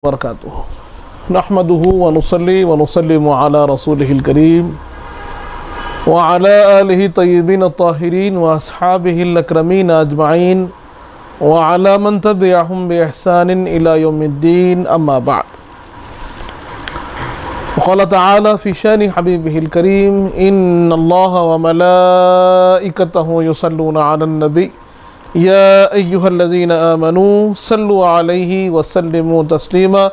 وبرکاتہ نحمده ونصلي ونسلم على رسوله الكريم وعلى آله الطيبين الطاهرين وأصحابه الأكرمين أجمعين وعلى من تبعهم بإحسان إلى يوم الدين أما بعد. وقال تعالى في شان حبيبه الكريم إن الله وملائكته يصلون على النبي يا أيها الذين آمنوا صلوا عليه وسلموا تسليما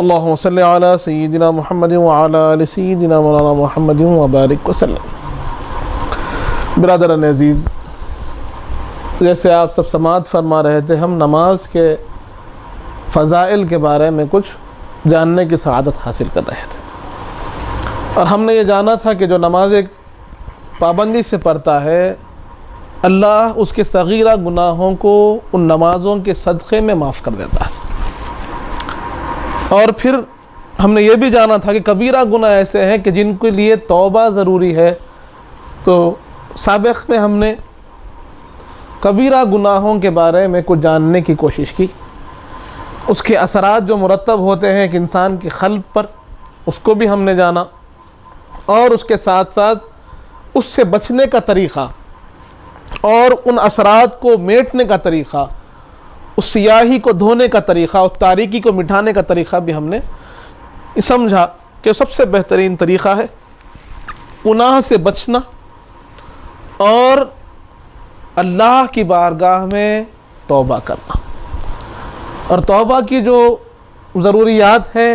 اللهم صل على سيدنا محمد وعلى آل سيدنا مولانا محمد وبارك وسلم. برادران عزیز، جیسے آپ سب سماعت فرما رہے تھے، ہم نماز کے فضائل کے بارے میں کچھ جاننے کی سعادت حاصل کر رہے تھے، اور ہم نے یہ جانا تھا کہ جو نماز ایک پابندی سے پڑھتا ہے، اللہ اس کے صغیرہ گناہوں کو ان نمازوں کے صدقے میں معاف کر دیتا ہے. اور پھر ہم نے یہ بھی جانا تھا کہ کبیرہ گناہ ایسے ہیں کہ جن کے لیے توبہ ضروری ہے. تو سابق میں ہم نے کبیرہ گناہوں کے بارے میں کچھ جاننے کی کوشش کی، اس کے اثرات جو مرتب ہوتے ہیں ایک انسان کی قلب پر، اس کو بھی ہم نے جانا، اور اس کے ساتھ ساتھ اس سے بچنے کا طریقہ اور ان اثرات کو میٹنے کا طریقہ، اس سیاہی کو دھونے کا طریقہ، اس تاریکی کو مٹھانے کا طریقہ بھی ہم نے سمجھا کہ سب سے بہترین طریقہ ہے گناہ سے بچنا اور اللہ کی بارگاہ میں توبہ کرنا. اور توبہ کی جو ضروریات ہے،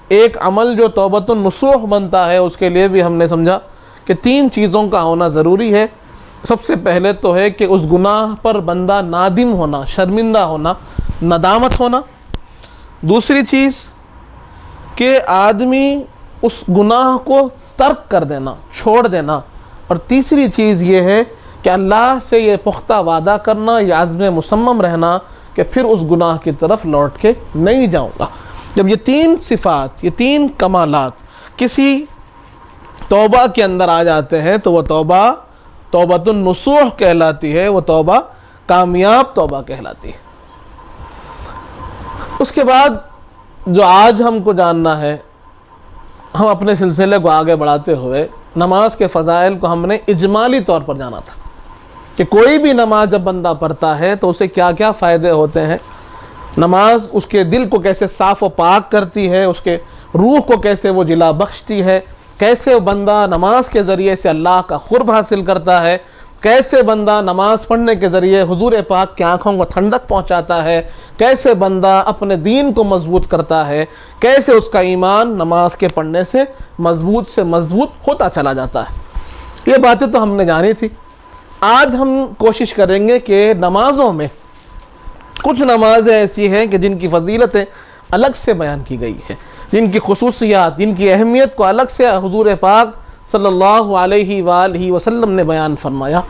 ایک عمل جو توبۃ النصوح بنتا ہے، اس کے لیے بھی ہم نے سمجھا کہ 3 چیزوں کا ہونا ضروری ہے. سب سے پہلے تو ہے کہ اس گناہ پر بندہ نادم ہونا، شرمندہ ہونا، ندامت ہونا. دوسری چیز کہ آدمی اس گناہ کو ترک کر دینا، چھوڑ دینا. اور تیسری چیز یہ ہے کہ اللہ سے یہ پختہ وعدہ کرنا، یہ عزم مصمم رہنا کہ پھر اس گناہ کی طرف لوٹ کے نہیں جاؤں گا. جب یہ 3 صفات، یہ 3 کمالات کسی توبہ کے اندر آ جاتے ہیں تو وہ توبہ توبۃ النصوح کہلاتی ہے، وہ توبہ کامیاب توبہ کہلاتی ہے. اس کے بعد جو آج ہم کو جاننا ہے، ہم اپنے سلسلے کو آگے بڑھاتے ہوئے نماز کے فضائل کو ہم نے اجمالی طور پر جانا تھا کہ کوئی بھی نماز جب بندہ پڑھتا ہے تو اسے کیا کیا فائدے ہوتے ہیں. نماز اس کے دل کو کیسے صاف و پاک کرتی ہے، اس کے روح کو کیسے وہ جلا بخشتی ہے، کیسے بندہ نماز کے ذریعے سے اللہ کا قرب حاصل کرتا ہے، کیسے بندہ نماز پڑھنے کے ذریعے حضور پاک کی آنکھوں کو ٹھنڈک پہنچاتا ہے، کیسے بندہ اپنے دین کو مضبوط کرتا ہے، کیسے اس کا ایمان نماز کے پڑھنے سے مضبوط ہوتا چلا جاتا ہے. یہ باتیں تو ہم نے جانی تھی. آج ہم کوشش کریں گے کہ نمازوں میں کچھ نمازیں ایسی ہیں کہ جن کی فضیلتیں الگ سے بیان کی گئی ہیں، جن کی خصوصیات، جن کی اہمیت کو الگ سے حضور پاک صلی اللہ علیہ وآلہ وسلم نے بیان فرمایا.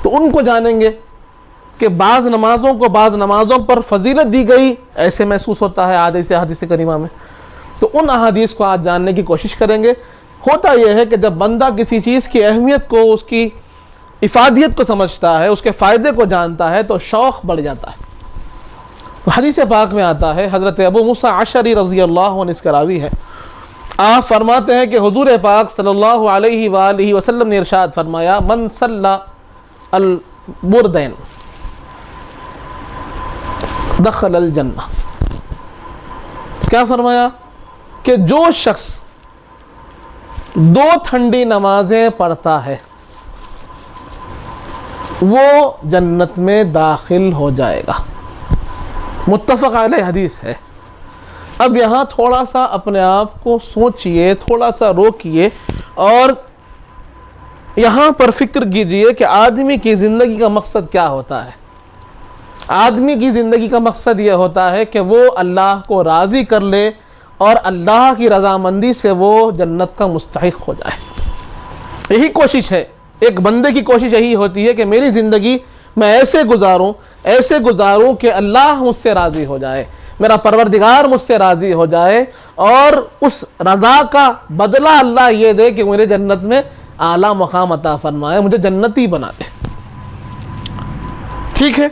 تو ان کو جانیں گے کہ بعض نمازوں کو بعض نمازوں پر فضیلت دی گئی ایسے محسوس ہوتا ہے حدیث کریمہ میں. تو ان احادیث کو آج جاننے کی کوشش کریں گے. ہوتا یہ ہے کہ جب بندہ کسی چیز کی اہمیت کو، اس کی افادیت کو سمجھتا ہے، اس کے فائدے کو جانتا ہے تو شوق بڑھ جاتا ہے. تو حدیث پاک میں آتا ہے، حضرت ابو موسیٰ اشعری رضی اللہ عنہ اس کا راوی ہے، آپ فرماتے ہیں کہ حضور پاک صلی اللہ علیہ وآلہ وسلم نے ارشاد فرمایا، من صلی البردین دخل الجنہ. کیا فرمایا کہ جو شخص 2 ٹھنڈی نمازیں پڑھتا ہے وہ جنت میں داخل ہو جائے گا. متفق علیہ حدیث ہے. اب یہاں تھوڑا سا اپنے آپ کو سوچئے، تھوڑا سا روکئے اور یہاں پر فکر کیجئے کہ آدمی کی زندگی کا مقصد کیا ہوتا ہے. آدمی کی زندگی کا مقصد یہ ہوتا ہے کہ وہ اللہ کو راضی کر لے اور اللہ کی رضامندی سے وہ جنت کا مستحق ہو جائے. یہی کوشش ہے، ایک بندے کی کوشش یہی ہوتی ہے کہ میری زندگی میں ایسے گزاروں کہ اللہ مجھ سے راضی ہو جائے، میرا پروردگار مجھ سے راضی ہو جائے، اور اس رضا کا بدلہ اللہ یہ دے کہ میرے جنت میں اعلیٰ مقام عطا فرمائے، مجھے جنتی بنا دے. ٹھیک ہے.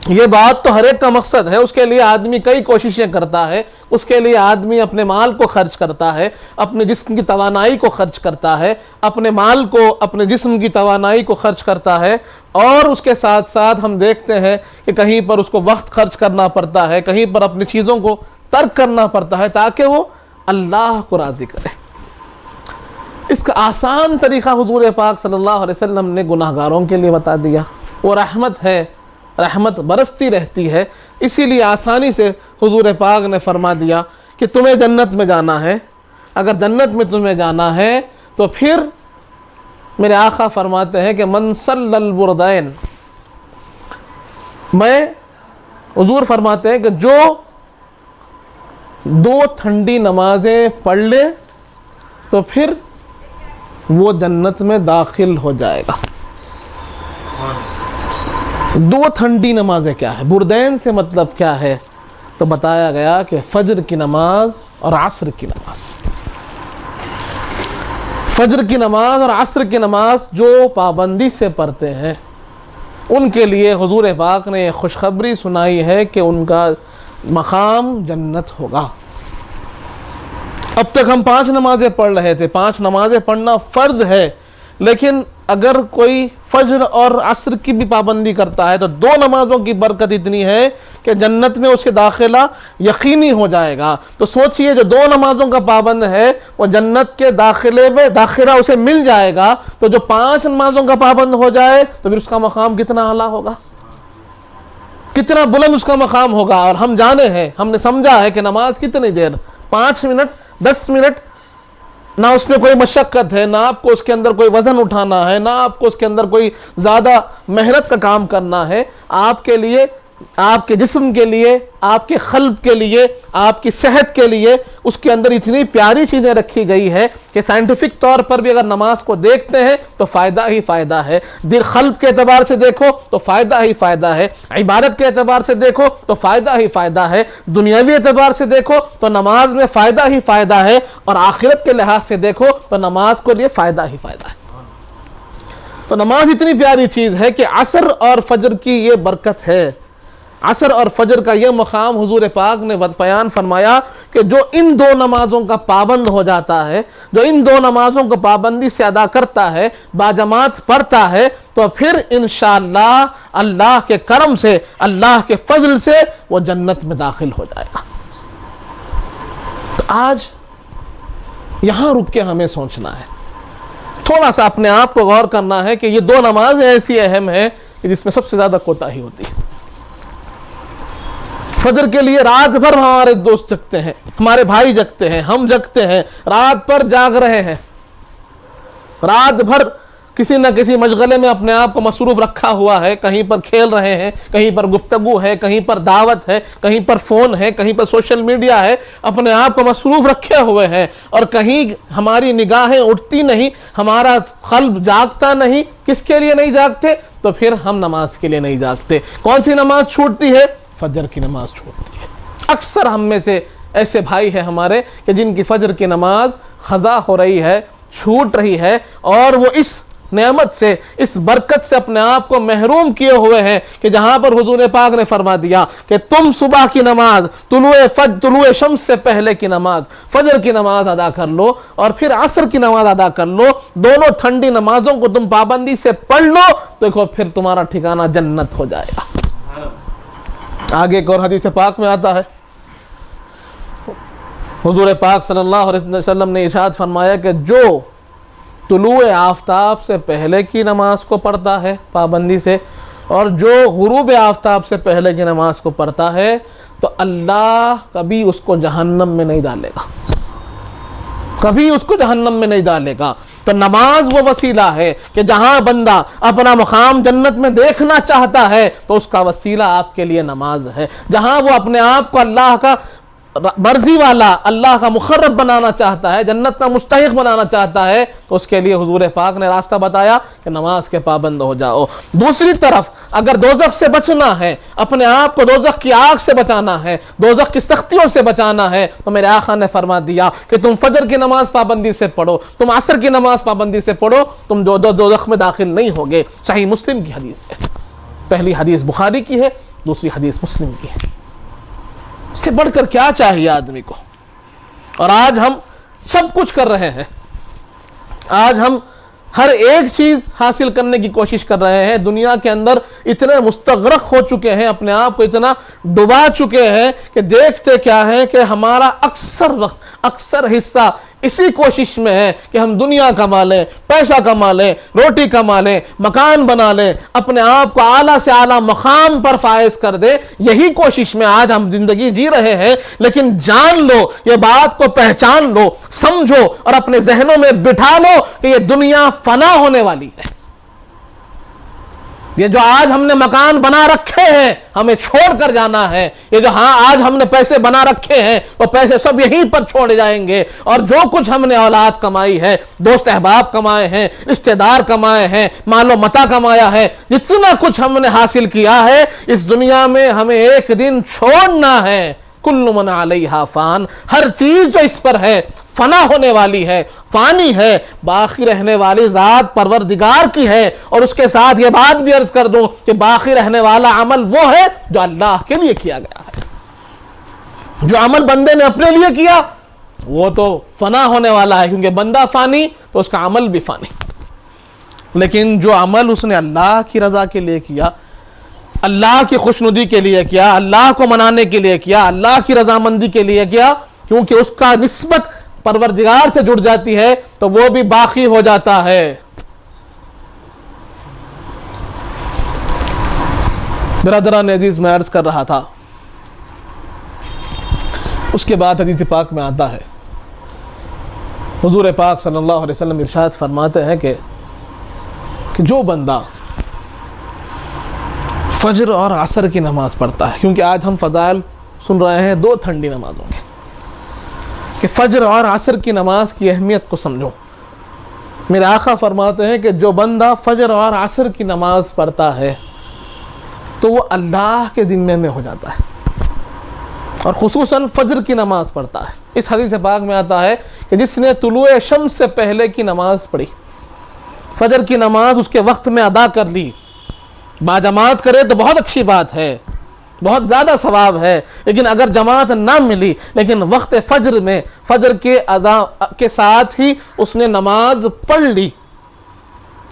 یہ بات تو ہر ایک کا مقصد ہے، اس کے لیے آدمی کئی کوششیں کرتا ہے، اس کے لیے آدمی اپنے مال کو خرچ کرتا ہے، اپنے جسم کی توانائی کو خرچ کرتا ہے، اپنے مال کو، اپنے جسم کی توانائی کو خرچ کرتا ہے، اور اس کے ساتھ ساتھ ہم دیکھتے ہیں کہ کہیں پر اس کو وقت خرچ کرنا پڑتا ہے، کہیں پر اپنی چیزوں کو ترک کرنا پڑتا ہے تاکہ وہ اللہ کو راضی کرے۔ اس کا آسان طریقہ حضور پاک صلی اللہ علیہ وسلم نے گناہگاروں کے لیے بتا دیا۔ وہ رحمت ہے، رحمت برستی رہتی ہے، اسی لیے آسانی سے حضور پاک نے فرما دیا کہ تمہیں جنت میں جانا ہے، اگر جنت میں تمہیں جانا ہے تو پھر میرے آقا فرماتے ہیں کہ من صلی البردین، حضور فرماتے ہیں کہ جو 2 ٹھنڈی نمازیں پڑھ لے تو پھر وہ جنت میں داخل ہو جائے گا۔ 2 ٹھنڈی نمازیں کیا ہے؟ بردین سے مطلب کیا ہے؟ تو بتایا گیا کہ فجر کی نماز اور عصر کی نماز۔ فجر کی نماز اور عصر کی نماز جو پابندی سے پڑھتے ہیں ان کے لیے حضور پاک نے یہ خوشخبری سنائی ہے کہ ان کا مقام جنت ہوگا۔ اب تک ہم 5 نمازیں پڑھ رہے تھے، 5 نمازیں پڑھنا فرض ہے، لیکن اگر کوئی فجر اور عصر کی بھی پابندی کرتا ہے تو 2 نمازوں کی برکت اتنی ہے کہ جنت میں اس کے داخلہ یقینی ہو جائے گا۔ تو سوچئے جو 2 نمازوں کا پابند ہے وہ جنت کے داخلے میں داخلہ اسے مل جائے گا، تو جو 5 نمازوں کا پابند ہو جائے تو پھر اس کا مقام کتنا اعلیٰ ہوگا، کتنا بلند اس کا مقام ہوگا۔ اور ہم جانے ہیں، ہم نے سمجھا ہے کہ نماز کتنی دیر، 5 منٹ 10 منٹ، نہ اس میں کوئی مشقت ہے، نہ آپ کو اس کے اندر کوئی وزن اٹھانا ہے، نہ آپ کو اس کے اندر کوئی زیادہ محنت کا کام کرنا ہے۔ آپ کے لیے، آپ کے جسم کے لیے، آپ کے قلب کے لیے، آپ کی صحت کے لیے اس کے اندر اتنی پیاری چیزیں رکھی گئی ہے کہ سائنٹیفک طور پر بھی اگر نماز کو دیکھتے ہیں تو فائدہ ہی فائدہ ہے۔ دل قلب کے اعتبار سے دیکھو تو فائدہ ہی فائدہ ہے، عبادت کے اعتبار سے دیکھو تو فائدہ ہی فائدہ ہے، دنیاوی اعتبار سے دیکھو تو نماز میں فائدہ ہی فائدہ ہے، اور آخرت کے لحاظ سے دیکھو تو نماز کو لیے فائدہ ہی فائدہ ہے۔ تو نماز اتنی پیاری چیز ہے کہ عصر اور فجر کی یہ برکت ہے۔ عصر اور فجر کا یہ مقام حضور پاک نے بیان فرمایا کہ جو ان 2 نمازوں کا پابند ہو جاتا ہے، جو ان 2 نمازوں کو پابندی سے ادا کرتا ہے، باجماعت پڑھتا ہے، تو پھر انشاءاللہ اللہ کے کرم سے، اللہ کے فضل سے وہ جنت میں داخل ہو جائے گا۔ تو آج یہاں رک کے ہمیں سوچنا ہے، تھوڑا سا اپنے آپ کو غور کرنا ہے کہ یہ 2 نمازیں ایسی اہم ہیں کہ جس میں سب سے زیادہ کوتاہی ہوتی ہے۔ فجر کے لیے رات بھر ہمارے دوست جگتے ہیں، ہمارے بھائی جگتے ہیں، ہم جگتے ہیں، رات پر جاگ رہے ہیں، رات بھر کسی نہ کسی مشغلے میں اپنے آپ کو مصروف رکھا ہوا ہے، کہیں پر کھیل رہے ہیں، کہیں پر گفتگو ہے، کہیں پر دعوت ہے، کہیں پر فون ہے، کہیں پر سوشل میڈیا ہے، اپنے آپ کو مصروف رکھے ہوئے ہیں، اور کہیں ہماری نگاہیں اٹھتی نہیں، ہمارا قلب جاگتا نہیں۔ کس کے لیے نہیں جاگتے؟ تو پھر ہم نماز کے لیے نہیں جاگتے۔ کون سی نماز چھوٹتی ہے؟ فجر کی نماز چھوٹتی ہے۔ اکثر ہم میں سے ایسے بھائی ہیں ہمارے کہ جن کی فجر کی نماز قضا ہو رہی ہے، چھوٹ رہی ہے، اور وہ اس نعمت سے، اس برکت سے اپنے آپ کو محروم کیے ہوئے ہیں کہ جہاں پر حضور پاک نے فرما دیا کہ تم صبح کی نماز، طلوع شمس سے پہلے کی نماز، فجر کی نماز ادا کر لو، اور پھر عصر کی نماز ادا کر لو، دونوں ٹھنڈی نمازوں کو تم پابندی سے پڑھ لو، دیکھو پھر تمہارا ٹھکانہ جنت ہو جائے گا۔ آگے ایک اور حدیث پاک میں آتا ہے، حضور پاک صلی اللہ علیہ وسلم نے ارشاد فرمایا کہ جو طلوع آفتاب سے پہلے کی نماز کو پڑھتا ہے پابندی سے، اور جو غروب آفتاب سے پہلے کی نماز کو پڑھتا ہے، تو اللہ کبھی اس کو جہنم میں نہیں ڈالے گا، کبھی اس کو جہنم میں نہیں ڈالے گا۔ تو نماز وہ وسیلہ ہے کہ جہاں بندہ اپنا مقام جنت میں دیکھنا چاہتا ہے تو اس کا وسیلہ آپ کے لیے نماز ہے۔ جہاں وہ اپنے آپ کو اللہ کا مرضی والا، اللہ کا مقرب بنانا چاہتا ہے، جنت کا مستحق بنانا چاہتا ہے، تو اس کے لیے حضور پاک نے راستہ بتایا کہ نماز کے پابند ہو جاؤ۔ دوسری طرف اگر دوزخ سے بچنا ہے، اپنے آپ کو دوزخ کی آگ سے بچانا ہے، دوزخ کی سختیوں سے بچانا ہے، تو میرے آقا نے فرما دیا کہ تم فجر کی نماز پابندی سے پڑھو، تم عصر کی نماز پابندی سے پڑھو، تم دوزخ میں داخل نہیں ہوگے۔ صحیح مسلم کی حدیث ہے، پہلی حدیث بخاری کی ہے، دوسری حدیث مسلم کی ہے. اس سے بڑھ کر کیا چاہیے آدمی کو؟ اور آج ہم سب کچھ کر رہے ہیں، آج ہم ہر ایک چیز حاصل کرنے کی کوشش کر رہے ہیں، دنیا کے اندر اتنے مستغرق ہو چکے ہیں، اپنے آپ کو اتنا ڈبا چکے ہیں کہ دیکھتے کیا ہے کہ ہمارا اکثر وقت، اکثر حصہ اسی کوشش میں ہے کہ ہم دنیا کما لیں، پیسہ کما لیں، روٹی کما لیں، مکان بنا لیں، اپنے آپ کو اعلیٰ سے اعلیٰ مقام پر فائز کر دے. یہی کوشش میں آج ہم زندگی جی رہے ہیں. لیکن جان لو، یہ بات کو پہچان لو، سمجھو اور اپنے ذہنوں میں بٹھا لو کہ یہ دنیا فنا ہونے والی ہے. یہ جو آج ہم نے مکان بنا رکھے ہیں ہمیں چھوڑ کر جانا ہے. یہ جو آج ہم نے پیسے بنا رکھے ہیں وہ پیسے سب یہیں پر چھوڑے جائیں گے. اور جو کچھ ہم نے اولاد کمائی ہے، دوست احباب کمائے ہیں، رشتہ دار کمائے ہیں، مال و متاع کمایا ہے، جتنا کچھ ہم نے حاصل کیا ہے اس دنیا میں ہمیں ایک دن چھوڑنا ہے. کل من علیہا فان، ہر چیز جو اس پر ہے فنا ہونے والی ہے، فانی ہے. باقی رہنے والی ذات پروردگار کی ہے. اور اس کے ساتھ یہ بات بھی عرض کر دوں کہ باقی رہنے والا عمل وہ ہے جو اللہ کے لیے کیا گیا ہے. جو عمل بندے نے اپنے لیے کیا وہ تو فنا ہونے والا ہے، کیونکہ بندہ فانی تو اس کا عمل بھی فانی. لیکن جو عمل اس نے اللہ کی رضا کے لیے کیا، اللہ کی خوشنودی کے لیے کیا، اللہ کو منانے کے لیے کیا، اللہ کی رضامندی کے لیے کیا، کیونکہ اس کا نسبت پروردگار سے جڑ جاتی ہے تو وہ بھی باقی ہو جاتا ہے. برادران عزیز، میں عرض کر رہا تھا، اس کے بعد حدیث پاک میں آتا ہے، حضور پاک صلی اللہ علیہ وسلم ارشاد فرماتے ہیں کہ جو بندہ فجر اور عصر کی نماز پڑھتا ہے، کیونکہ آج ہم فضائل سن رہے ہیں دو ٹھنڈی نمازوں کے، کہ فجر اور عصر کی نماز کی اہمیت کو سمجھو. میرے آقا فرماتے ہیں کہ جو بندہ فجر اور عصر کی نماز پڑھتا ہے تو وہ اللہ کے ذمے میں ہو جاتا ہے، اور خصوصاً فجر کی نماز پڑھتا ہے. اس حدیث پاک میں آتا ہے کہ جس نے طلوع شمس سے پہلے کی نماز پڑھی، فجر کی نماز اس کے وقت میں ادا کر لی، باجماعت کرے تو بہت اچھی بات ہے، بہت زیادہ ثواب ہے. لیکن اگر جماعت نہ ملی لیکن وقت فجر میں فجر کے اذان کے ساتھ ہی اس نے نماز پڑھ لی،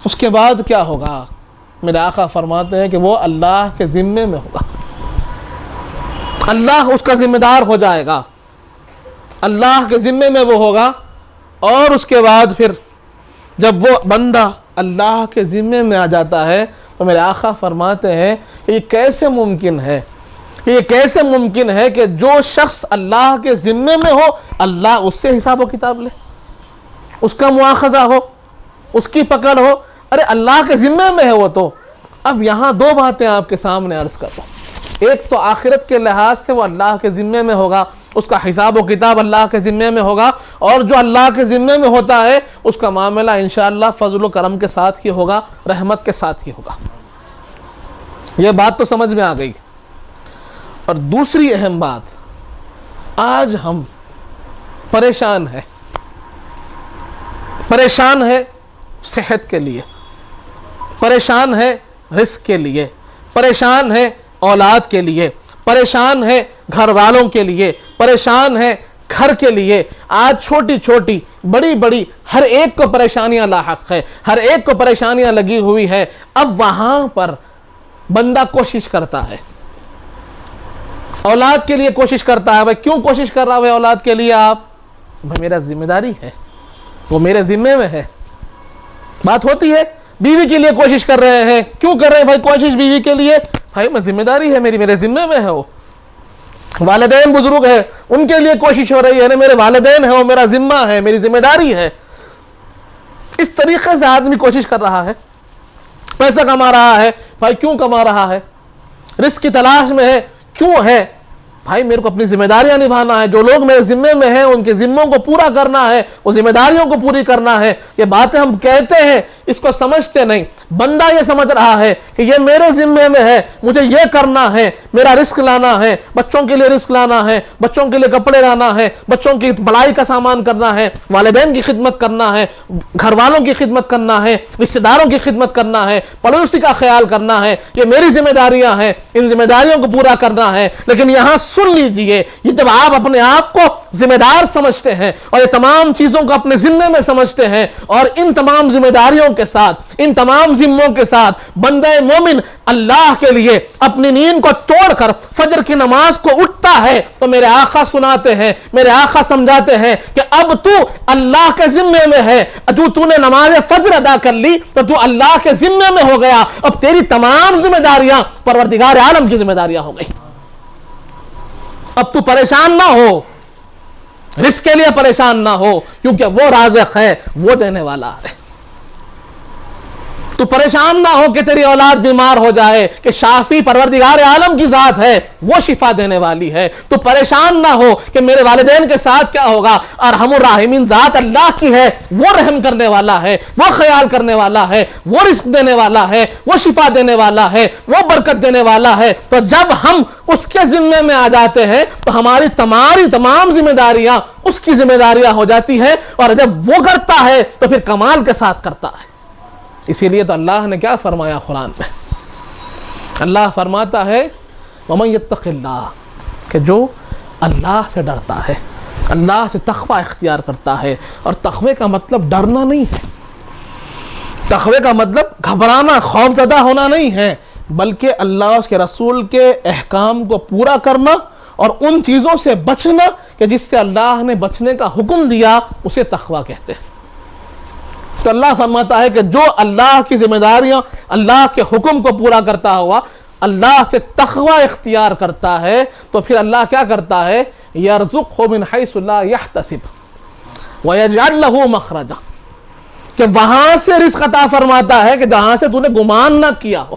اس کے بعد کیا ہوگا؟ میرے آقا فرماتے ہیں کہ وہ اللہ کے ذمے میں ہوگا، اللہ اس کا ذمہ دار ہو جائے گا، اللہ کے ذمے میں وہ ہوگا. اور اس کے بعد پھر جب وہ بندہ اللہ کے ذمے میں آ جاتا ہے تو میرے آقا فرماتے ہیں کہ یہ کیسے ممکن ہے، کہ یہ کیسے ممکن ہے کہ جو شخص اللہ کے ذمے میں ہو اللہ اس سے حساب و کتاب لے، اس کا مواخذہ ہو، اس کی پکڑ ہو. ارے اللہ کے ذمے میں ہے وہ تو. اب یہاں دو باتیں آپ کے سامنے عرض کرتا ہوں. ایک تو آخرت کے لحاظ سے وہ اللہ کے ذمے میں ہوگا، اس کا حساب و کتاب اللہ کے ذمے میں ہوگا، اور جو اللہ کے ذمے میں ہوتا ہے اس کا معاملہ انشاءاللہ فضل و کرم کے ساتھ ہی ہوگا، رحمت کے ساتھ ہی ہوگا. یہ بات تو سمجھ میں آ گئی. اور دوسری اہم بات، آج ہم پریشان ہیں صحت کے لیے، پریشان ہے رزق کے لیے، پریشان ہے اولاد کے لیے، پریشان ہے گھر والوں کے لیے، پریشان ہے گھر کے لیے. آج چھوٹی چھوٹی بڑی بڑی ہر ایک کو پریشانیاں لاحق ہے، ہر ایک کو پریشانیاں لگی ہوئی ہے. اب وہاں پر بندہ کوشش کرتا ہے، اولاد کے لیے کوشش کرتا ہے. بھائی کیوں کوشش کر رہا ہے اولاد کے لیے آپ؟ بھائی میرا ذمہ داری ہے، وہ میرے ذمے میں ہے. بات ہوتی ہے بیوی کے لیے کوشش کر رہے ہیں، کیوں کر رہے ہیں بھائی کوشش بیوی کے لیے؟ بھائی میں ذمہ داری ہے میری، میرے ذمے میں ہے. وہ والدین بزرگ ہے، ان کے لیے کوشش ہو رہی ہے، میرے والدین ہیں، وہ میرا ذمہ ہے، میری ذمہ داری ہے. اس طریقے سے آدمی کوشش کر رہا ہے، پیسہ کما رہا ہے. بھائی کیوں کما رہا ہے؟ رزق کی تلاش میں ہے، کیوں ہے؟ بھائی میرے کو اپنی ذمہ داریاں نبھانا ہے، جو لوگ میرے ذمے میں ہیں ان کے ذموں کو پورا کرنا ہے، وہ ذمہ داریوں کو پوری کرنا ہے۔ یہ باتیں ہم کہتے ہیں، اس کو سمجھتے نہیں۔ بندہ یہ سمجھ رہا ہے کہ یہ میرے ذمے میں ہے، مجھے یہ کرنا ہے، میرا رزق لانا ہے، بچوں کے لیے رزق لانا ہے، بچوں کے لیے کپڑے لانا ہے، بچوں کی پڑھائی کا سامان کرنا ہے، والدین کی خدمت کرنا ہے، گھر والوں کی خدمت کرنا ہے، رشتہ داروں کی خدمت کرنا ہے، پڑوسی کا خیال کرنا ہے، یہ میری ذمہ داریاں ہیں، ان ذمہ داریوں کو پورا کرنا ہے۔ لیکن یہاں سن لیجئے، یہ جب آپ اپنے آپ کو ذمہ دار سمجھتے ہیں اور یہ تمام چیزوں کو اپنے ذمے میں سمجھتے ہیں اور ان تمام ذمہ داریوں کے ساتھ، ان تمام ذموں کے ساتھ بندہ مومن اللہ کے لیے اپنی نیند کو توڑ کر فجر کی نماز کو اٹھتا ہے، تو میرے آقا سناتے ہیں، میرے آقا سمجھاتے ہیں کہ اب تو اللہ کے ذمے میں ہے، تو نے نماز فجر ادا کر لی تو تو اللہ کے ذمے میں ہو گیا، اب تیری تمام ذمہ داریاں پروردگار عالم کی ذمہ داریاں ہو گئی۔ اب تو پریشان نہ ہو، رزق کے لیے پریشان نہ ہو، کیونکہ وہ رازق ہے، وہ دینے والا ہے۔ تو پریشان نہ ہو کہ تیری اولاد بیمار ہو جائے، کہ شافی پروردگار عالم کی ذات ہے، وہ شفا دینے والی ہے۔ تو پریشان نہ ہو کہ میرے والدین کے ساتھ کیا ہوگا، ارحم الراحمین ذات اللہ کی ہے، وہ رحم کرنے والا ہے، وہ خیال کرنے والا ہے، وہ رزق دینے والا ہے، وہ شفا دینے والا ہے، وہ برکت دینے والا ہے۔ تو جب ہم اس کے ذمے میں آ جاتے ہیں تو ہماری تمام ذمہ داریاں اس کی ذمہ داریاں ہو جاتی ہیں، اور جب وہ کرتا ہے تو پھر کمال کے ساتھ کرتا ہے۔ اسی لیے تو اللہ نے کیا فرمایا قرآن میں، اللہ فرماتا ہے وَمَن يَتَّقِ اللَّهَ، کہ جو اللہ سے ڈرتا ہے، اللہ سے تقوی اختیار کرتا ہے۔ اور تقوی کا مطلب ڈرنا نہیں ہے، تقوی کا مطلب گھبرانا، خوف زدہ ہونا نہیں ہے، بلکہ اللہ اس کے رسول کے احکام کو پورا کرنا اور ان چیزوں سے بچنا کہ جس سے اللہ نے بچنے کا حکم دیا، اسے تقوی کہتے ہیں۔ تو اللہ فرماتا ہے کہ جو اللہ کی ذمہ داریاں، اللہ کے حکم کو پورا کرتا ہوا اللہ سے تقوی اختیار کرتا ہے، تو پھر اللہ کیا کرتا ہے، یرزقہ من حیث لا یحتسب ویجعل لہ مخرجا، کہ وہاں سے رزق عطا فرماتا ہے کہ جہاں سے تو نے گمان نہ کیا ہو،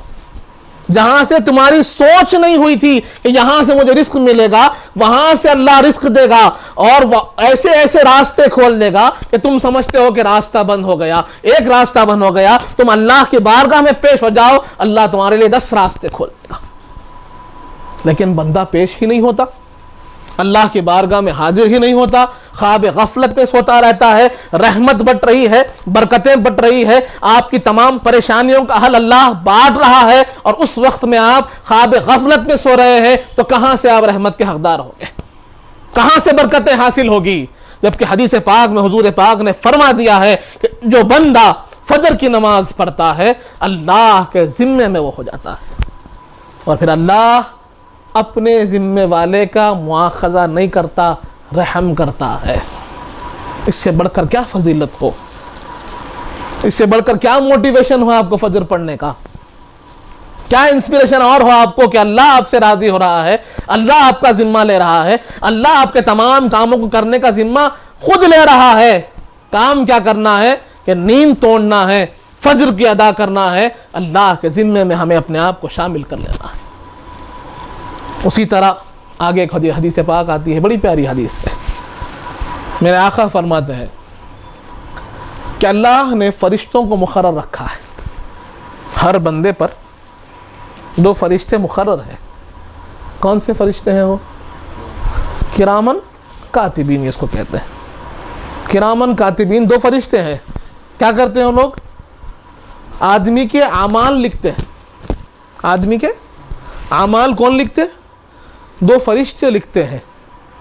جہاں سے تمہاری سوچ نہیں ہوئی تھی کہ یہاں سے مجھے رزق ملے گا، وہاں سے اللہ رزق دے گا، اور ایسے ایسے راستے کھول دے گا کہ تم سمجھتے ہو کہ راستہ بند ہو گیا، ایک راستہ بند ہو گیا، تم اللہ کی بارگاہ میں پیش ہو جاؤ، اللہ تمہارے لیے 10 راستے کھول دے گا۔ لیکن بندہ پیش ہی نہیں ہوتا، اللہ کی بارگاہ میں حاضر ہی نہیں ہوتا، خواب غفلت میں سوتا رہتا ہے۔ رحمت بٹ رہی ہے، برکتیں بٹ رہی ہے، آپ کی تمام پریشانیوں کا حل اللہ بانٹ رہا ہے، اور اس وقت میں آپ خواب غفلت میں سو رہے ہیں، تو کہاں سے آپ رحمت کے حقدار ہوں گے، کہاں سے برکتیں حاصل ہوگی؟ جبکہ حدیث پاک میں حضور پاک نے فرما دیا ہے کہ جو بندہ فجر کی نماز پڑھتا ہے اللہ کے ذمے میں وہ ہو جاتا ہے، اور پھر اللہ اپنے ذمے والے کا مواخذہ نہیں کرتا، رحم کرتا ہے۔ اس سے بڑھ کر کیا فضیلت ہو، اس سے بڑھ کر کیا موٹیویشن ہو آپ کو فجر پڑھنے کا، کیا انسپریشن اور ہو آپ کو کہ اللہ آپ سے راضی ہو رہا ہے، اللہ آپ کا ذمہ لے رہا ہے، اللہ آپ کے تمام کاموں کو کرنے کا ذمہ خود لے رہا ہے۔ کام کیا کرنا ہے کہ نیند توڑنا ہے، فجر کی ادا کرنا ہے، اللہ کے ذمے میں ہمیں اپنے آپ کو شامل کر لینا ہے۔ اسی طرح آگے ایک حدیث پاک آتی ہے، بڑی پیاری حدیث ہے، میرے آقا فرماتے ہیں کہ اللہ نے فرشتوں کو مقرر رکھا ہے، ہر بندے پر 2 فرشتے مقرر ہیں۔ کون سے فرشتے ہیں وہ؟ کرامن کاتبین، اس کو کہتے ہیں کرامن کاتبین، 2 فرشتے ہیں۔ کیا کرتے ہیں وہ لوگ؟ آدمی کے اعمال لکھتے ہیں۔ آدمی کے اعمال کون لکھتے؟ 2 فرشتے لکھتے ہیں،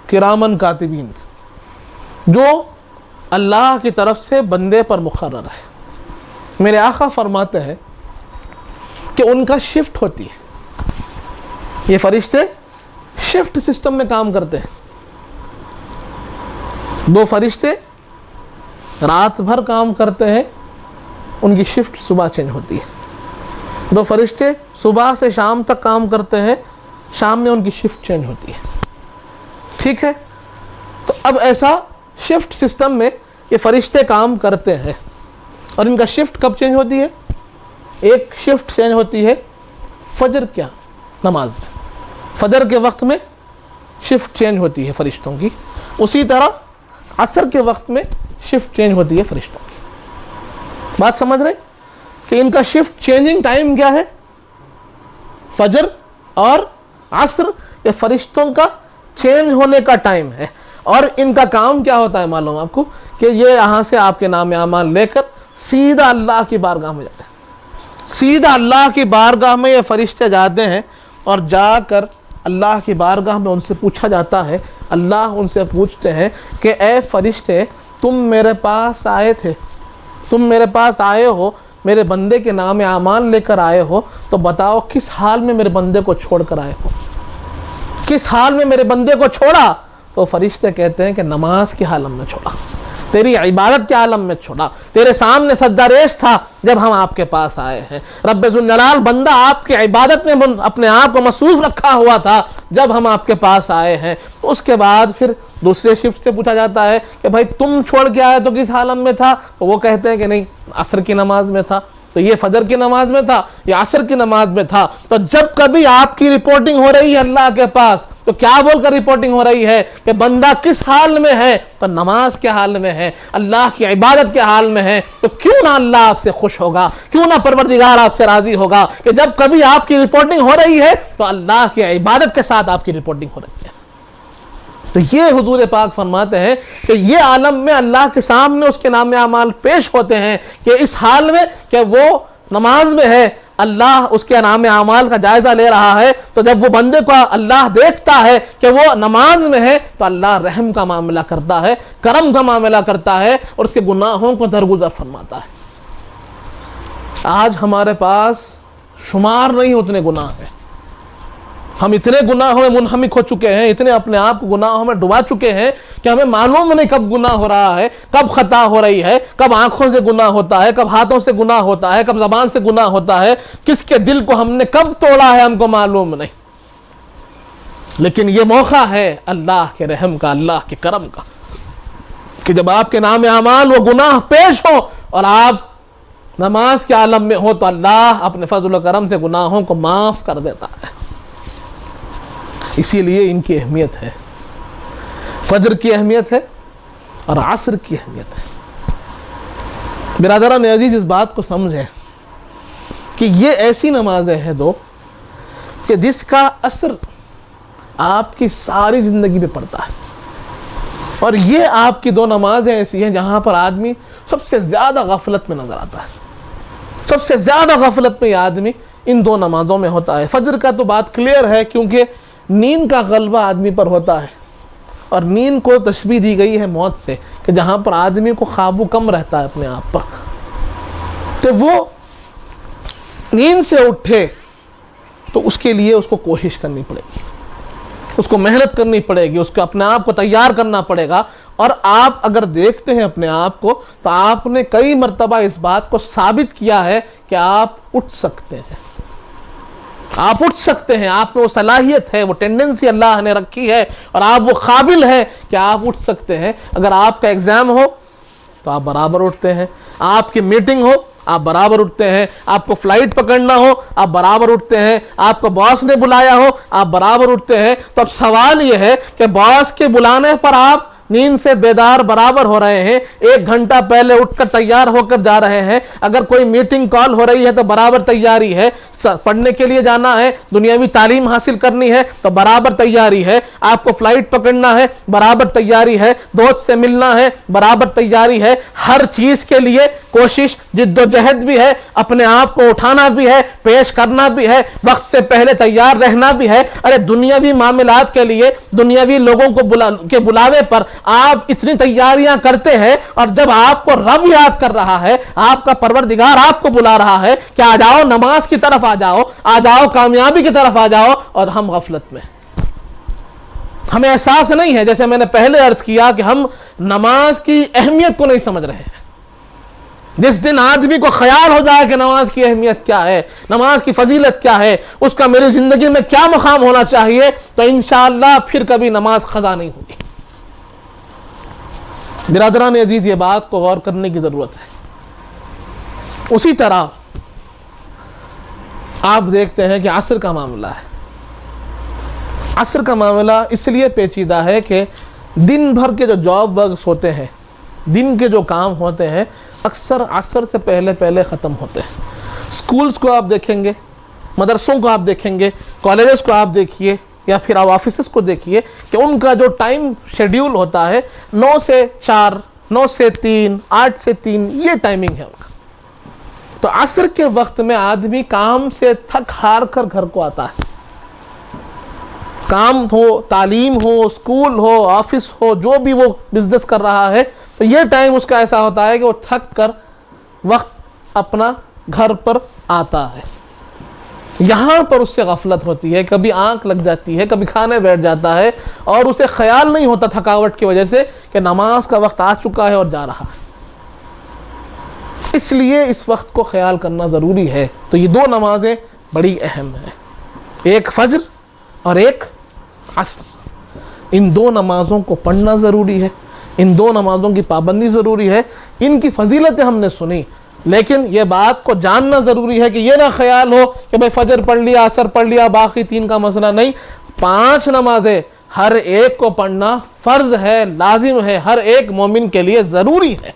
کرامن کاتبین، جو اللہ کی طرف سے بندے پر مقرر ہے۔ میرے آقا فرماتے ہیں کہ ان کا شفٹ ہوتی ہے، یہ فرشتے شفٹ سسٹم میں کام کرتے ہیں۔ 2 فرشتے رات بھر کام کرتے ہیں، ان کی شفٹ صبح چینج ہوتی ہے۔ 2 فرشتے صبح سے شام تک کام کرتے ہیں، شام میں ان کی شفٹ چینج ہوتی ہے، ٹھیک ہے؟ تو اب ایسا شفٹ سسٹم میں یہ فرشتے کام کرتے ہیں، اور ان کا شفٹ کب چینج ہوتی ہے؟ ایک شفٹ چینج ہوتی ہے فجر کیا نماز میں، فجر کے وقت میں شفٹ چینج ہوتی ہے فرشتوں کی، اسی طرح عصر کے وقت میں شفٹ چینج ہوتی ہے فرشتوں کی۔ بات سمجھ رہے کہ ان کا شفٹ چینجنگ ٹائم کیا ہے؟ فجر اور عصر یہ فرشتوں کا چینج ہونے کا ٹائم ہے، اور ان کا کام کیا ہوتا ہے معلوم آپ کو کہ یہ یہاں سے آپ کے نام اعمال لے کر سیدھا اللہ کی بارگاہ میں جاتے ہیں۔ سیدھا اللہ کی بارگاہ میں یہ فرشتے جاتے ہیں، اور جا کر اللہ کی بارگاہ میں ان سے پوچھا جاتا ہے، اللہ ان سے پوچھتے ہیں کہ اے فرشتے تم میرے پاس آئے تھے، تم میرے پاس آئے ہو، میرے بندے کے نام اعمال لے کر آئے ہو، تو بتاؤ کس حال میں میرے بندے کو چھوڑ کر آئے ہو، کس حال میں میرے بندے کو چھوڑا؟ تو فرشتے کہتے ہیں کہ نماز کے عالم میں چھوڑا، تیری عبادت کے عالم میں چھوڑا، تیرے سامنے سجدہ ریز تھا جب ہم آپ کے پاس آئے ہیں۔ رب ذوالجلال بندہ آپ کی عبادت میں اپنے آپ کو مصروف رکھا ہوا تھا جب ہم آپ کے پاس آئے ہیں۔ اس کے بعد پھر دوسرے شفٹ سے پوچھا جاتا ہے کہ بھائی تم چھوڑ کے آئے تو کس عالم میں تھا؟ تو وہ کہتے ہیں کہ نہیں عصر کی نماز میں تھا، تو یہ فجر کی نماز میں تھا، یہ عصر کی نماز میں تھا۔ تو جب کبھی آپ کی رپورٹنگ ہو رہی ہے اللہ کے پاس تو کیا بول کر رپورٹنگ ہو رہی ہے کہ بندہ کس حال میں ہے؟ تو نماز کے حال میں ہے، اللہ کی عبادت کے حال میں ہے۔ تو کیوں نہ اللہ آپ سے خوش ہوگا، کیوں نہ پروردگار آپ سے راضی ہوگا کہ جب کبھی آپ کی رپورٹنگ ہو رہی ہے تو اللہ کی عبادت کے ساتھ آپ کی رپورٹنگ ہو رہی ہے۔ تو یہ حضور پاک فرماتے ہیں کہ یہ عالم میں اللہ کے سامنے اس کے نام اعمال پیش ہوتے ہیں کہ اس حال میں کہ وہ نماز میں ہے، اللہ اس کے نام اعمال کا جائزہ لے رہا ہے۔ تو جب وہ بندے کو اللہ دیکھتا ہے کہ وہ نماز میں ہے تو اللہ رحم کا معاملہ کرتا ہے، کرم کا معاملہ کرتا ہے، اور اس کے گناہوں کو درگزر فرماتا ہے۔ آج ہمارے پاس شمار نہیں اتنے گناہ ہیں، ہم اتنے گناہوں میں منہمک ہو چکے ہیں، اتنے اپنے آپ کو گناہوں میں ڈبا چکے ہیں کہ ہمیں معلوم نہیں کب گناہ ہو رہا ہے، کب خطا ہو رہی ہے، کب آنکھوں سے گناہ ہوتا ہے، کب ہاتھوں سے گناہ ہوتا ہے، کب زبان سے گناہ ہوتا ہے، کس کے دل کو ہم نے کب توڑا ہے ہم کو معلوم نہیں۔ لیکن یہ موقع ہے اللہ کے رحم کا، اللہ کے کرم کا، کہ جب آپ کے نام اعمال وہ گناہ پیش ہو اور آپ نماز کے عالم میں ہو تو اللہ اپنے فضل و کرم سے گناہوں کو معاف کر دیتا ہے۔ اسی لیے ان کی اہمیت ہے، فجر کی اہمیت ہے اور عصر کی اہمیت ہے۔ برادران عزیز اس بات کو سمجھیں کہ یہ ایسی نمازیں ہیں دو کہ جس کا اثر آپ کی ساری زندگی پہ پڑتا ہے، اور یہ آپ کی دو نمازیں ایسی ہیں جہاں پر آدمی سب سے زیادہ غفلت میں نظر آتا ہے، سب سے زیادہ غفلت میں یہ آدمی ان دو نمازوں میں ہوتا ہے۔ فجر کا تو بات کلیئر ہے کیونکہ نیند کا غلبہ آدمی پر ہوتا ہے، اور نیند کو تشبیہ دی گئی ہے موت سے کہ جہاں پر آدمی کو قابو کم رہتا ہے اپنے آپ پر، کہ وہ نیند سے اٹھے تو اس کے لیے اس کو کوشش کرنی پڑے گی، اس کو محنت کرنی پڑے گی، اس کو اپنے آپ کو تیار کرنا پڑے گا۔ اور آپ اگر دیکھتے ہیں اپنے آپ کو تو آپ نے کئی مرتبہ اس بات کو ثابت کیا ہے کہ آپ اٹھ سکتے ہیں، آپ اٹھ سکتے ہیں، آپ میں وہ صلاحیت ہے، وہ ٹینڈنسی اللہ نے رکھی ہے، اور آپ وہ قابل ہیں کہ آپ اٹھ سکتے ہیں۔ اگر آپ کا ایگزام ہو تو آپ برابر اٹھتے ہیں، آپ کی میٹنگ ہو آپ برابر اٹھتے ہیں، آپ کو فلائٹ پکڑنا ہو آپ برابر اٹھتے ہیں، آپ کو باس نے بلایا ہو آپ برابر اٹھتے ہیں۔ تو اب سوال یہ ہے کہ باس کے بلانے پر آپ نیند سے بیدار برابر ہو رہے ہیں، 1 گھنٹہ پہلے اٹھ کر تیار ہو کر جا رہے ہیں، اگر کوئی میٹنگ کال ہو رہی ہے تو برابر تیاری ہے، پڑھنے کے لیے جانا ہے، دنیاوی تعلیم حاصل کرنی ہے تو برابر تیاری ہے، آپ کو فلائٹ پکڑنا ہے برابر تیاری ہے، دوست سے ملنا ہے برابر تیاری ہے، ہر چیز کے لیے کوشش جد و جہد بھی ہے، اپنے آپ کو اٹھانا بھی ہے، پیش کرنا بھی ہے، وقت سے پہلے تیار رہنا بھی ہے۔ ارے دنیاوی معاملات کے لیے دنیاوی لوگوں کو بلاوے پر آپ اتنی تیاریاں کرتے ہیں، اور جب آپ کو رب یاد کر رہا ہے، آپ کا پروردگار آپ کو بلا رہا ہے کہ آ جاؤ نماز کی طرف، آ جاؤ کامیابی کی طرف آ جاؤ، اور ہم غفلت میں، ہمیں احساس نہیں ہے، جیسے میں نے پہلے عرض کیا کہ ہم نماز کی اہمیت کو نہیں سمجھ رہے ہیں۔ جس دن آدمی کو خیال ہو جائے کہ نماز کی اہمیت کیا ہے، نماز کی فضیلت کیا ہے، اس کا میری زندگی میں کیا مقام ہونا چاہیے، تو انشاءاللہ پھر کبھی نماز قضا نہیں ہوگی۔ برادران عزیز یہ بات کو غور کرنے کی ضرورت ہے۔ اسی طرح آپ دیکھتے ہیں کہ عصر کا معاملہ ہے، عصر کا معاملہ اس لیے پیچیدہ ہے کہ دن بھر کے جو جاب ورکس ہوتے ہیں، دن کے جو کام ہوتے ہیں، اکثر عصر سے پہلے ختم ہوتے ہیں۔ سکولز کو آپ دیکھیں گے، مدرسوں کو آپ دیکھیں گے، کالجز کو آپ دیکھیے، یا پھر آپ آفیسز کو دیکھیے کہ ان کا جو ٹائم شیڈیول ہوتا ہے 9 سے 4، 9 سے 3، 8 سے 3، یہ ٹائمنگ ہے ان کا۔ تو عصر کے وقت میں آدمی کام سے تھک ہار کر گھر کو آتا ہے، کام ہو، تعلیم ہو، سکول ہو، آفس ہو، جو بھی وہ بزنس کر رہا ہے، تو یہ ٹائم اس کا ایسا ہوتا ہے کہ وہ تھک کر وقت اپنا گھر پر آتا ہے۔ یہاں پر اس سے غفلت ہوتی ہے، کبھی آنکھ لگ جاتی ہے، کبھی کھانے بیٹھ جاتا ہے، اور اسے خیال نہیں ہوتا تھکاوٹ کی وجہ سے کہ نماز کا وقت آ چکا ہے اور جا رہا ہے۔ اس لیے اس وقت کو خیال کرنا ضروری ہے۔ تو یہ 2 نمازیں بڑی اہم ہیں، ایک فجر اور ایک عصر۔ ان 2 نمازوں کو پڑھنا ضروری ہے، ان 2 نمازوں کی پابندی ضروری ہے۔ ان کی فضیلتیں ہم نے سنی، لیکن یہ بات کو جاننا ضروری ہے کہ یہ نہ خیال ہو کہ بھئی فجر پڑھ لیا، عصر پڑھ لیا، باقی 3 کا مسئلہ نہیں۔ 5 نمازیں ہر ایک کو پڑھنا فرض ہے، لازم ہے، ہر ایک مومن کے لیے ضروری ہے۔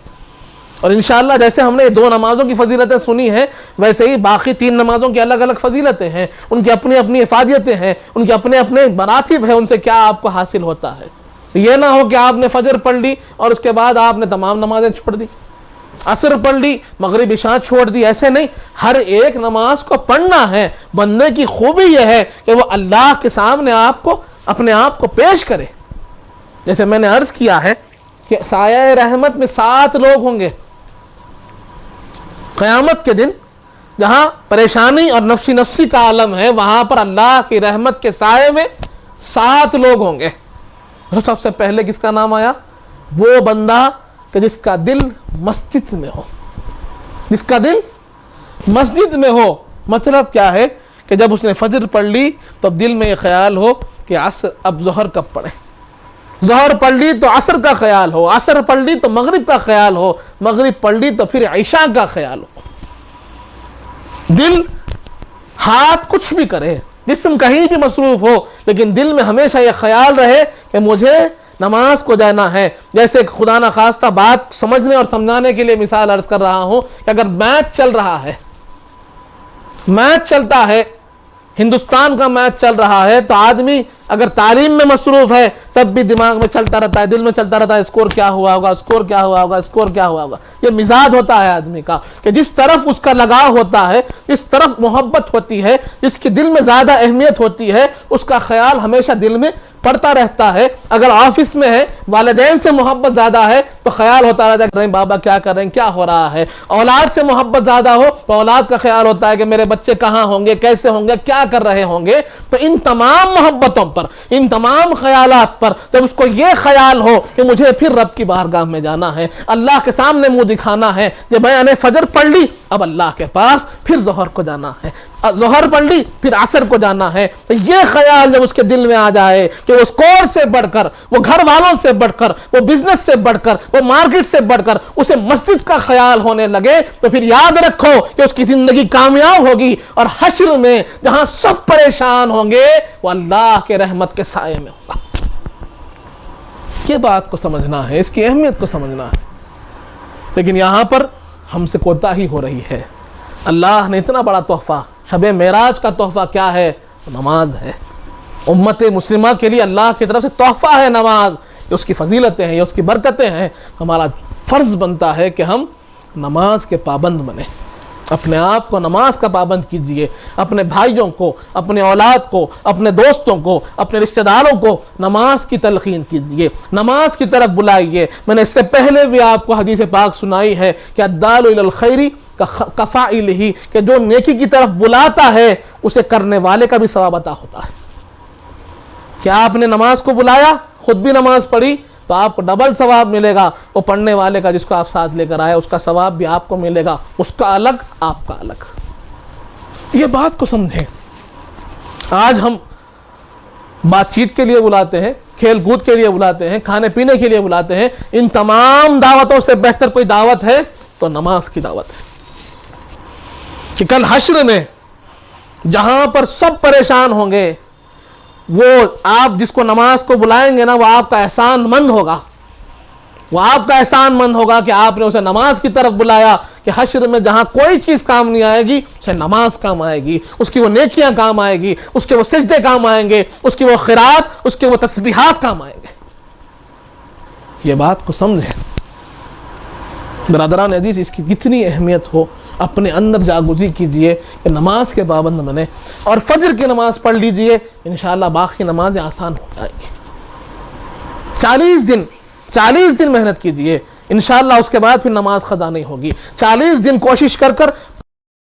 اور انشاءاللہ جیسے ہم نے 2 نمازوں کی فضیلتیں سنی ہیں، ویسے ہی باقی 3 نمازوں کی الگ الگ فضیلتیں ہیں، ان کی اپنی اپنی افادیتیں ہیں، ان کے اپنے اپنے مراتب ہیں، ان سے کیا آپ کو حاصل ہوتا ہے۔ یہ نہ ہو کہ آپ نے فجر پڑھ لی اور اس کے بعد آپ نے تمام نمازیں چھوڑ دی، عصر پڑھ لی، مغرب عشاء چھوڑ دی، ایسے نہیں، ہر ایک نماز کو پڑھنا ہے۔ بندے کی خوبی یہ ہے کہ وہ اللہ کے سامنے اپنے آپ کو پیش کرے۔ جیسے میں نے عرض کیا ہے کہ سایہ رحمت میں 7 لوگ ہوں گے قیامت کے دن، جہاں پریشانی اور نفسی کا عالم ہے، وہاں پر اللہ کی رحمت کے سائے میں 7 لوگ ہوں گے۔ سب سے پہلے کس کا نام آیا؟ وہ بندہ کہ جس کا دل مسجد میں ہو، جس کا دل مسجد میں ہو۔ مطلب کیا ہے کہ جب اس نے فجر پڑھ لی تو اب دل میں یہ خیال ہو کہ عصر، اب ظہر کب پڑھیں، ظہر پڑھ لی تو عصر کا خیال ہو، عصر پڑھ لی تو مغرب کا خیال ہو، مغرب پڑھ لی تو پھر عشاء کا خیال ہو۔ دل، ہاتھ کچھ بھی کرے، جسم کہیں بھی مصروف ہو، لیکن دل میں ہمیشہ یہ خیال رہے کہ مجھے نماز کو جانا ہے۔ جیسے خدا نخواستہ بات سمجھنے اور سمجھانے کے لیے مثال عرض کر رہا ہوں کہ اگر میچ چل رہا ہے، میچ چلتا ہے، ہندوستان کا میچ چل رہا ہے، تو آدمی اگر تعلیم میں مصروف ہے تب بھی دماغ میں چلتا رہتا ہے، دل میں چلتا رہتا ہے، اسکور کیا ہوا ہوگا، اسکور کیا ہوا ہوگا، اسکور کیا ہوا ہوگا۔ یہ مزاج ہوتا ہے آدمی کا کہ جس طرف اس کا لگاؤ ہوتا ہے، جس طرف محبت ہوتی ہے، جس کے دل میں زیادہ اہمیت ہوتی ہے، اس کا خیال ہمیشہ دل میں پڑتا رہتا ہے۔ اگر آفس میں ہے، والدین سے محبت زیادہ ہے تو خیال ہوتا رہتا ہے کہ بابا کیا کر رہے ہیں، کیا ہو رہا ہے۔ اولاد سے محبت زیادہ ہو تو اولاد کا خیال ہوتا ہے کہ میرے بچے کہاں ہوں گے، کیسے ہوں گے، کیا کر رہے ہوں گے۔ تو ان تمام محبتوں پر، ان تمام خیالات پر جب اس کو یہ خیال ہو کہ مجھے پھر رب کی بارگاہ میں جانا ہے، اللہ کے سامنے منہ دکھانا ہے، جب میں نے فجر پڑھ لی اب اللہ کے پاس، پھر ظہر کو جانا ہے، ظہر پڑھ لی پھر عصر کو جانا ہے، تو یہ خیال جب اس کے دل میں آ جائے کہ وہ اسکور سے بڑھ کر، وہ گھر والوں سے بڑھ کر، وہ بزنس سے بڑھ کر، وہ مارکیٹ سے بڑھ کر اسے مسجد کا خیال ہونے لگے، تو پھر یاد رکھو کہ اس کی زندگی کامیاب ہوگی، اور حشر میں جہاں سب پریشان ہوں گے وہ اللہ کے رحمت کے سائے میں ہوگا۔ یہ بات کو سمجھنا ہے، اس کی اہمیت کو سمجھنا ہے۔ لیکن یہاں پر ہم سے کوتاہی ہو رہی ہے۔ اللہ نے اتنا بڑا تحفہ، شب معراج کا تحفہ کیا ہے؟ نماز ہے۔ امت مسلمہ کے لیے اللہ کی طرف سے تحفہ ہے نماز، یہ اس کی فضیلتیں ہیں، یہ اس کی برکتیں ہیں۔ ہمارا فرض بنتا ہے کہ ہم نماز کے پابند بنیں، اپنے آپ کو نماز کا پابند کیجئے، اپنے بھائیوں کو، اپنے اولاد کو، اپنے دوستوں کو، اپنے رشتہ داروں کو نماز کی تلقین کیجئے، نماز کی طرف بلائیے۔ میں نے اس سے پہلے بھی آپ کو حدیث پاک سنائی ہے کہ الدال الی الخیر کفاعلہ، کہ جو نیکی کی طرف بلاتا ہے اسے کرنے والے کا بھی ثواب عطا ہوتا ہے۔ کیا آپ نے نماز کو بلایا، خود بھی نماز پڑھی، تو آپ کو ڈبل ثواب ملے گا، وہ پڑھنے والے کا جس کو آپ ساتھ لے کر آئے اس کا ثواب بھی آپ کو ملے گا، اس کا الگ، آپ کا الگ۔ یہ بات کو سمجھیں۔ آج ہم بات چیت کے لیے بلاتے ہیں، کھیل کود کے لیے بلاتے ہیں، کھانے پینے کے لیے بلاتے ہیں، ان تمام دعوتوں سے بہتر کوئی دعوت ہے تو نماز کی دعوت ہے، کہ کل حشر میں جہاں پر سب پریشان ہوں گے، وہ آپ جس کو نماز کو بلائیں گے نا وہ آپ کا احسان مند ہوگا، وہ آپ کا احسان مند ہوگا کہ آپ نے اسے نماز کی طرف بلایا، کہ حشر میں جہاں کوئی چیز کام نہیں آئے گی اسے نماز کام آئے گی، اس کی وہ نیکیاں کام آئے گی، اس کے وہ سجدے کام آئیں گے، اس کی وہ خیرات، اس کے وہ تسبیحات کام آئیں گے۔ یہ بات کو سمجھیں برادران عزیز، اس کی کتنی اہمیت ہو اپنے اندر جاگزی کیجئے کہ نماز کے پابند بنے، اور فجر کی نماز پڑھ لیجئے، انشاءاللہ باقی نمازیں آسان ہو جائیں گی۔ 40 دن محنت کیجئے، انشاءاللہ اس کے بعد پھر نماز قضا نہیں ہوگی۔ 40 دن کوشش کر